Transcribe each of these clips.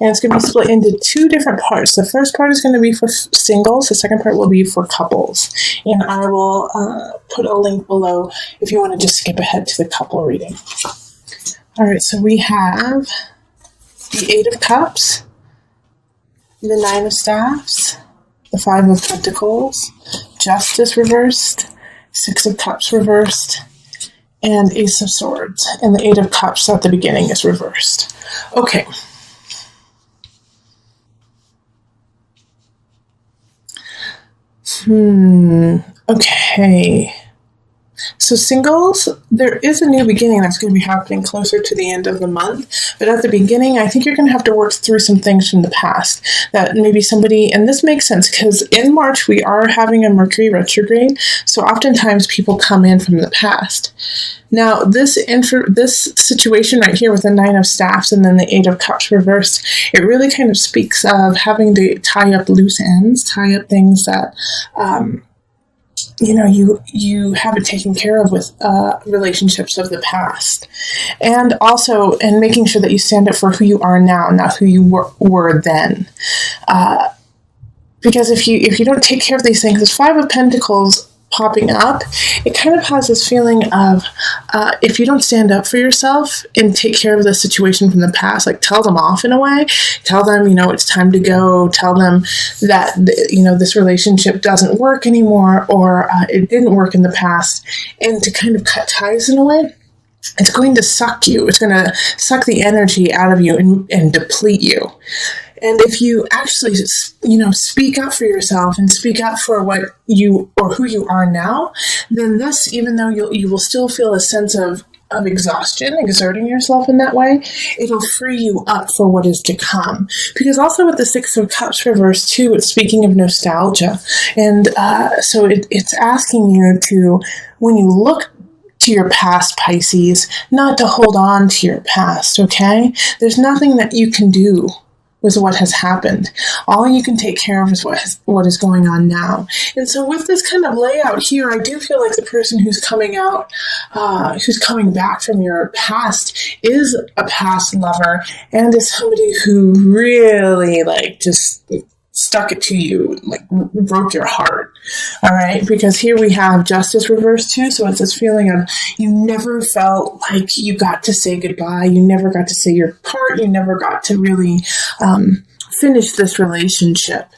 and it's going to be split into two different parts. The first part is going to be for singles. The second part will be for couples. And I will put a link below if you want to just skip ahead to the couple reading. All right, so we have the Eight of Cups, the Nine of Staffs, the Five of Pentacles, Justice reversed, Six of Cups reversed, and Ace of Swords. And the Eight of Cups at the beginning is reversed. Okay. Okay. So singles, there is a new beginning that's going to be happening closer to the end of the month. But at the beginning, I think you're going to have to work through some things from the past that maybe somebody, and this makes sense because in March we are having a Mercury retrograde. So oftentimes people come in from the past. Now, this situation right here with the Nine of Staffs and then the Eight of Cups reversed, it really kind of speaks of having to tie up loose ends, tie up things that, you haven't taken care of with relationships of the past. And also, and making sure that you stand up for who you are now, not who you were then. Because if you don't take care of these things, this Five of Pentacles popping up, it kind of has this feeling of if you don't stand up for yourself and take care of the situation from the past, like tell them off in a way, tell them, it's time to go, tell them that, this relationship doesn't work anymore, or it didn't work in the past, and to kind of cut ties in a way, it's going to suck you. It's going to suck the energy out of you and deplete you. And if you actually, speak up for yourself and speak up for what you or who you are now, then this, even though you will still feel a sense of exhaustion, exerting yourself in that way, it'll free you up for what is to come. Because also with the Six of Cups reversed too, it's speaking of nostalgia. And so it's asking you to, when you look to your past, Pisces, not to hold on to your past, okay? There's nothing that you can do with what has happened. All you can take care of is what is going on now. And so with this kind of layout here, I do feel like the person who's coming out, who's coming back from your past is a past lover and is somebody who really just stuck it to you, broke your heart. All right, because here we have Justice reversed too, so it's this feeling of you never felt like you got to say goodbye, you never got to say your part, you never got to really finish this relationship.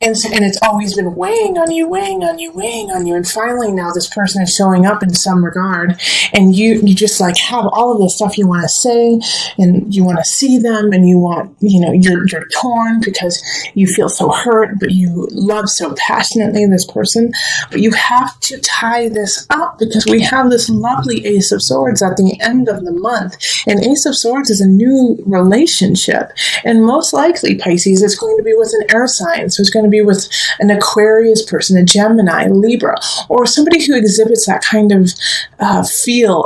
And it's always been weighing on you. And finally now this person is showing up in some regard. And you just have all of this stuff you want to say, and you want to see them, and you want, you're torn because you feel so hurt, but you love so passionately this person. But you have to tie this up because we have this lovely Ace of Swords at the end of the month. And Ace of Swords is a new relationship. And most likely, Pisces, it's going to be with an air sign. So it's going to be with an Aquarius person, a Gemini, Libra, or somebody who exhibits that kind of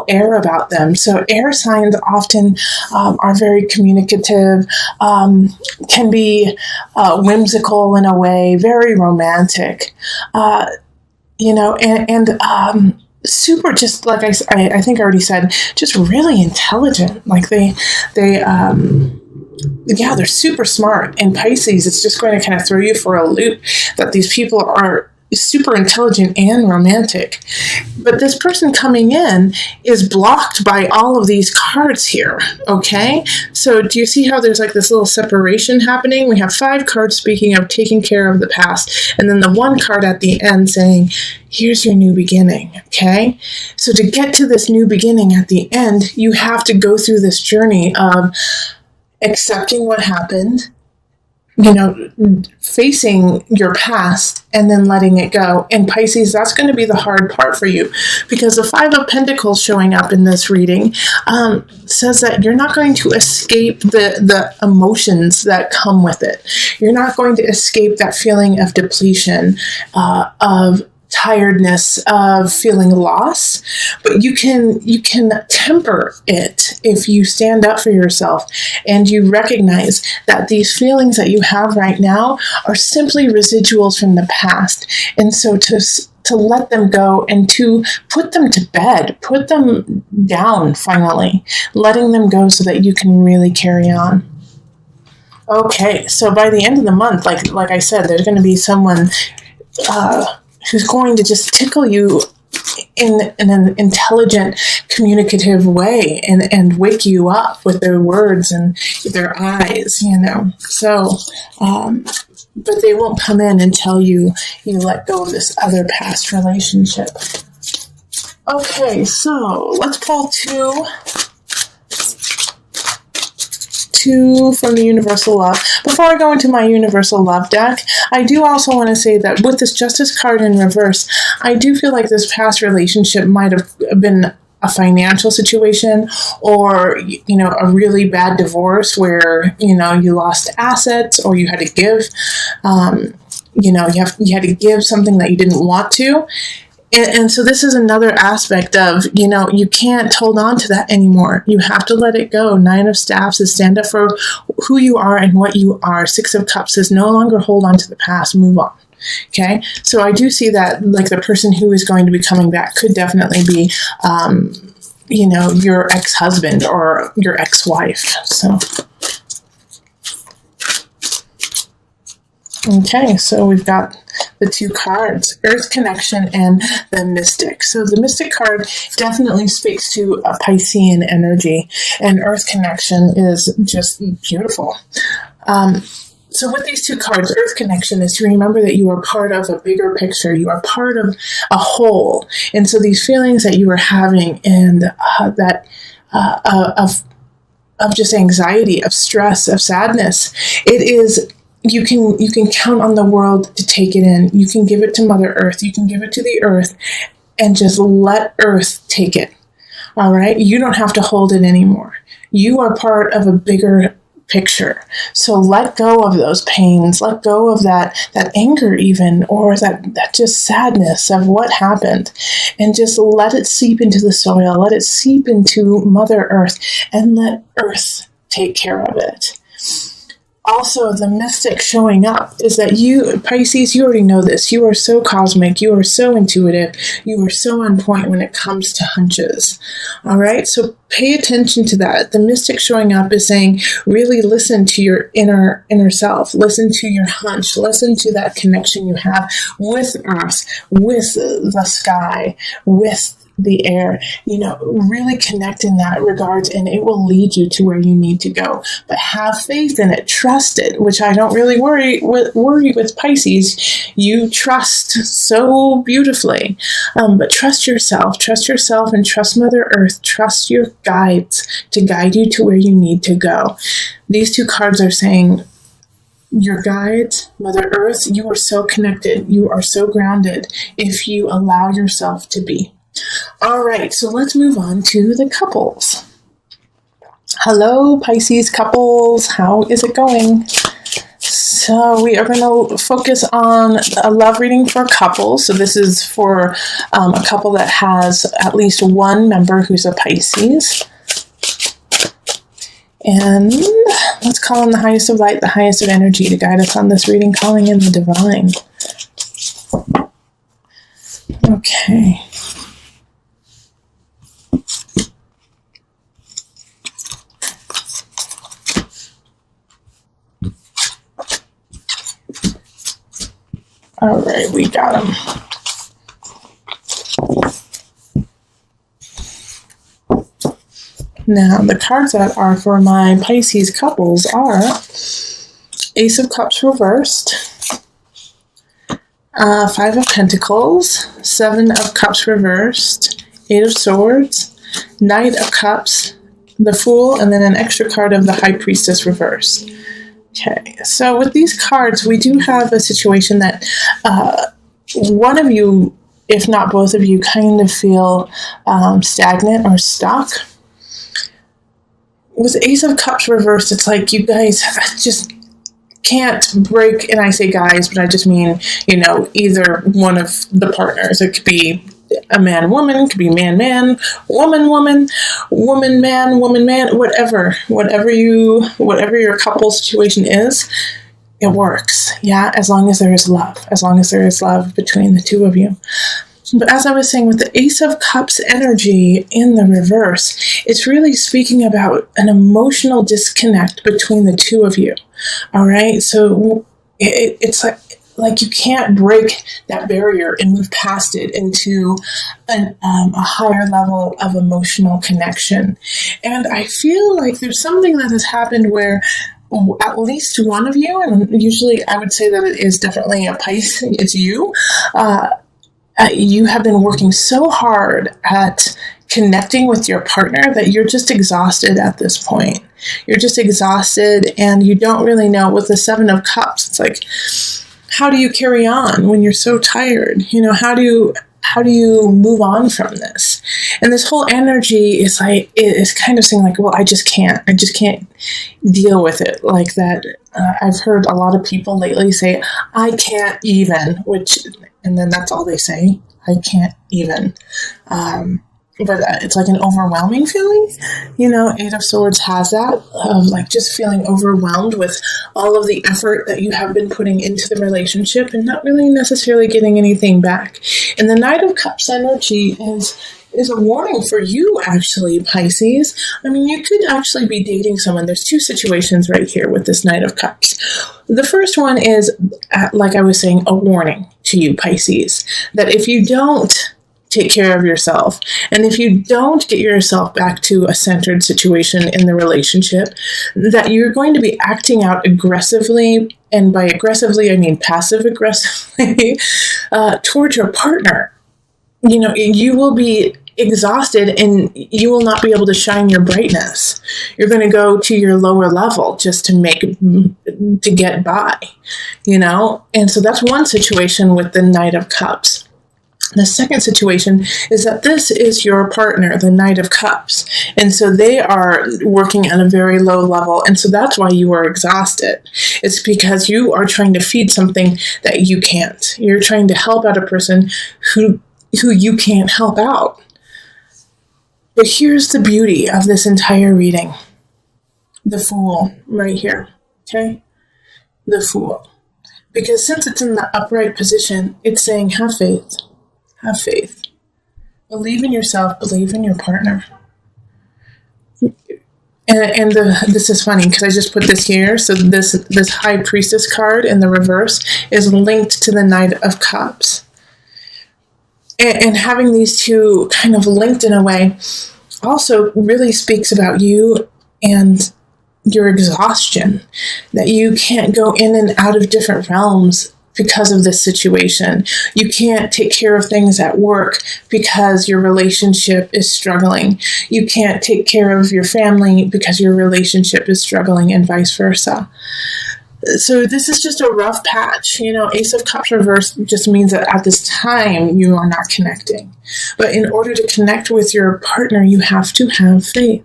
air about them. So air signs often are very communicative, can be whimsical in a way, very romantic, super, just like I think I already said, just really intelligent. They're super smart. And Pisces, it's just going to kind of throw you for a loop that these people are super intelligent and romantic. But this person coming in is blocked by all of these cards here, okay? So do you see how there's this little separation happening? We have 5 cards speaking of taking care of the past, and then the one card at the end saying, here's your new beginning, okay? So to get to this new beginning at the end, you have to go through this journey of accepting what happened, facing your past and then letting it go. And Pisces, that's going to be the hard part for you, because the Five of Pentacles showing up in this reading says that you're not going to escape the emotions that come with it. You're not going to escape that feeling of depletion, of tiredness, of feeling lost, but you can temper it if you stand up for yourself and you recognize that these feelings that you have right now are simply residuals from the past. And so to let them go and to put them to bed, put them down finally, letting them go so that you can really carry on. Okay, so by the end of the month, like I said, there's going to be someone who's going to just tickle you in an intelligent, communicative way, and wake you up with their words and their eyes, So, but they won't come in until you let go of this other past relationship. Okay, so let's pull two from the Universal Love. Before I go into my Universal Love deck, I do also want to say that with this Justice card in reverse, I do feel like this past relationship might have been a financial situation, or a really bad divorce where you lost assets, or you had to give you had to give something that you didn't want to. And so this is another aspect of, you can't hold on to that anymore. You have to let it go. 9 of Staffs is stand up for who you are and what you are. 6 of Cups is no longer hold on to the past, move on. Okay? So I do see that, like, the person who is going to be coming back could definitely be, your ex-husband or your ex-wife. So, okay, so we've got the 2 cards, Earth Connection and the Mystic. So the Mystic card definitely speaks to a Piscean energy, and Earth Connection is just beautiful. So with these 2 cards, Earth Connection is to remember that you are part of a bigger picture. You are part of a whole. And so these feelings that you are having, and of just anxiety, of stress, of sadness, it is... You can count on the world to take it in. You can give it to Mother Earth. You can give it to the Earth and just let Earth take it. All right? You don't have to hold it anymore. You are part of a bigger picture. So let go of those pains. Let go of that anger even, or that just sadness of what happened. And just let it seep into the soil. Let it seep into Mother Earth, and let Earth take care of it. Also, the Mystic showing up is that you, Pisces, you already know this. You are so cosmic. You are so intuitive. You are so on point when it comes to hunches. All right? So pay attention to that. The Mystic showing up is saying, really listen to your inner self. Listen to your hunch. Listen to that connection you have with Earth, with the sky, with the air, really connect in that regards, and it will lead you to where you need to go. But have faith in it, trust it, which I don't really worry with Pisces. You trust so beautifully, but trust yourself, and trust Mother Earth, trust your guides to guide you to where you need to go. These 2 cards are saying, your guides, Mother Earth, you are so connected, you are so grounded if you allow yourself to be. All right, so let's move on to the couples. Hello, Pisces couples. How is it going? So we are going to focus on a love reading for couples. So this is for a couple that has at least one member who's a Pisces. And let's call in the highest of light, the highest of energy to guide us on this reading, calling in the divine. Okay. All right, we got them. Now, the cards that are for my Pisces couples are Ace of Cups reversed, 5 of Pentacles, 7 of Cups reversed, 8 of Swords, Knight of Cups, the Fool, and then an extra card of the High Priestess reversed. Okay, so with these cards, we do have a situation that one of you, if not both of you, kind of feel stagnant or stuck. With Ace of Cups reversed, it's like you guys just can't break, and I say guys, but I just mean, either one of the partners. It could be a man-woman, it could be man-man, woman-woman, woman-man, woman-man, whatever your couple situation is, it works, yeah, as long as there is love between the 2 of you. But as I was saying, with the Ace of Cups energy in the reverse, it's really speaking about an emotional disconnect between the two of you. All right. So it's like you can't break that barrier and move past it into a higher level of emotional connection. And I feel like there's something that has happened where at least one of you, and usually I would say that it is definitely a Pisces, it's you, you have been working so hard at connecting with your partner that you're just exhausted at this point. You're just exhausted and you don't really know. With the Seven of Cups, it's like, how do you carry on when you're so tired? You know, how do you move on from this? And this whole energy is like, is kind of saying like, well, I just can't deal with it like that. I've heard a lot of people lately say, I can't even, and then that's all they say. I can't even. But it's like an overwhelming feeling. You know, Eight of Swords has that, of like just feeling overwhelmed with all of the effort that you have been putting into the relationship and not really necessarily getting anything back. And the Knight of Cups energy is a warning for you, actually, Pisces. I mean, you could actually be dating someone. There's two situations right here with this Knight of Cups. The first one is, like I was saying, a warning to you, Pisces, that if you don't take care of yourself, and if you don't get yourself back to a centered situation in the relationship, that you're going to be acting out aggressively, and by aggressively, I mean passive aggressively, towards your partner. You know, you will be exhausted and you will not be able to shine your brightness. You're going to go to your lower level just to get by, you know? And so that's one situation with the Knight of Cups. The second situation is that this is your partner, the Knight of Cups. And so they are working at a very low level. And so that's why you are exhausted. It's because you are trying to feed something that you can't. You're trying to help out a person who you can't help out. But here's the beauty of this entire reading. The Fool right here. Okay? The Fool. Because since it's in the upright position, it's saying have faith. Have faith. Believe in yourself. Believe in your partner. And this is funny because I just put this here. So this High Priestess card in the reverse is linked to the Knight of Cups. And having these two kind of linked in a way also really speaks about you and your exhaustion. That you can't go in and out of different realms because of this situation. You can't take care of things at work because your relationship is struggling. You can't take care of your family because your relationship is struggling, and vice versa. So this is just a rough patch. You know, Ace of Cups reverse just means that at this time you are not connecting. But in order to connect with your partner, you have to have faith.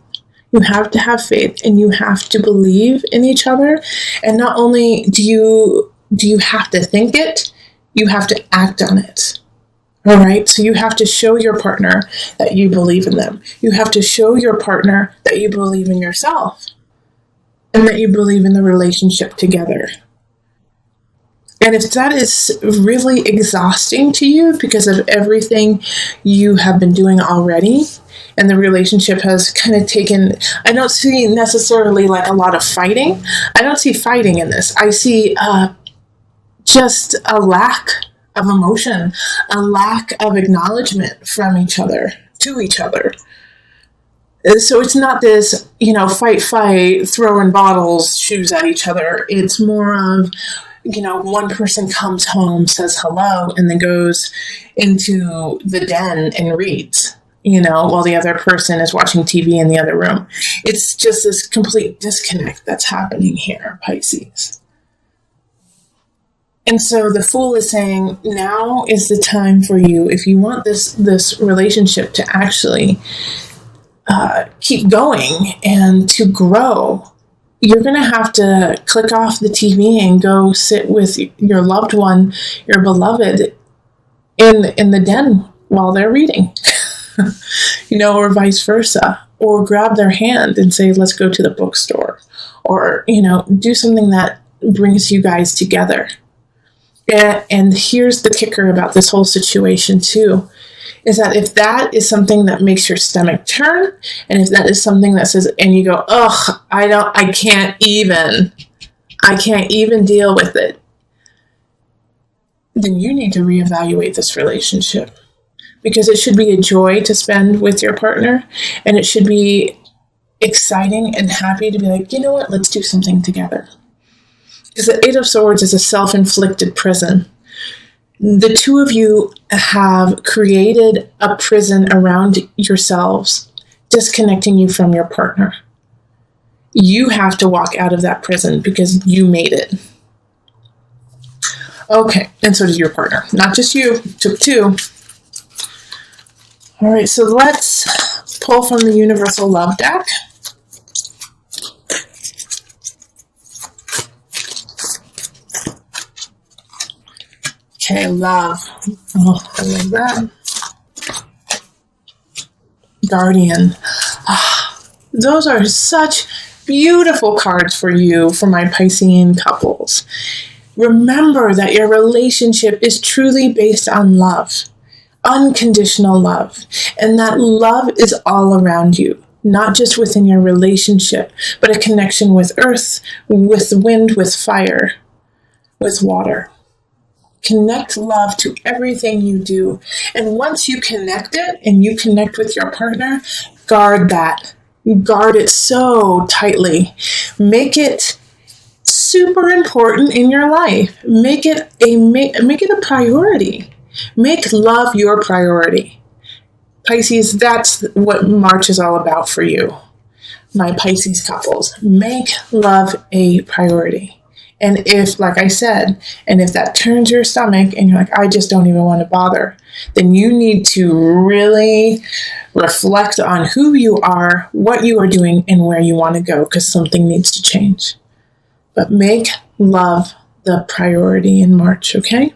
You have to have faith, and you have to believe in each other. And not only do you have to think it, you have to act on it. All right? So you have to show your partner that you believe in them. You have to show your partner that you believe in yourself and that you believe in the relationship together. And if that is really exhausting to you because of everything you have been doing already, and the relationship has kind of taken, I don't see necessarily like a lot of fighting. I don't see fighting in this. I see just a lack of emotion, a lack of acknowledgement from each other, to each other. So it's not this, you know, fight, throwing bottles, shoes at each other. It's more of, you know, one person comes home, says hello, and then goes into the den and reads, you know, while the other person is watching TV in the other room. It's just this complete disconnect that's happening here, Pisces. And so the Fool is saying, now is the time for you, if you want this relationship to actually keep going and to grow, you're going to have to click off the TV and go sit with your loved one, your beloved, in the den while they're reading, you know, or vice versa, or grab their hand and say, let's go to the bookstore, or, you know, do something that brings you guys together. And here's the kicker about this whole situation too, is that if that is something that makes your stomach turn, and if that is something that says, and you go, ugh, I can't even deal with it, then you need to reevaluate this relationship, because it should be a joy to spend with your partner, and it should be exciting and happy to be like, you know what, let's do something together. Because the Eight of Swords is a self-inflicted prison. The two of you have created a prison around yourselves, disconnecting you from your partner. You have to walk out of that prison because you made it. Okay, and so did your partner. Not just you, took two. All right, so let's pull from the Universal Love deck. Okay, love. Oh, I love that. Guardian. Oh, those are such beautiful cards for you, for my Piscean couples. Remember that your relationship is truly based on love, unconditional love, and that love is all around you, not just within your relationship, but a connection with earth, with wind, with fire, with water. Connect love to everything you do. And once you connect it and you connect with your partner, guard that. Guard it so tightly. Make it super important in your life. Make it a priority. Make love your priority. Pisces, that's what March is all about for you. My Pisces couples, make love a priority. And if, like I said, and if that turns your stomach and you're like, I just don't even want to bother, then you need to really reflect on who you are, what you are doing, and where you want to go, because something needs to change. But make love the priority in March, okay?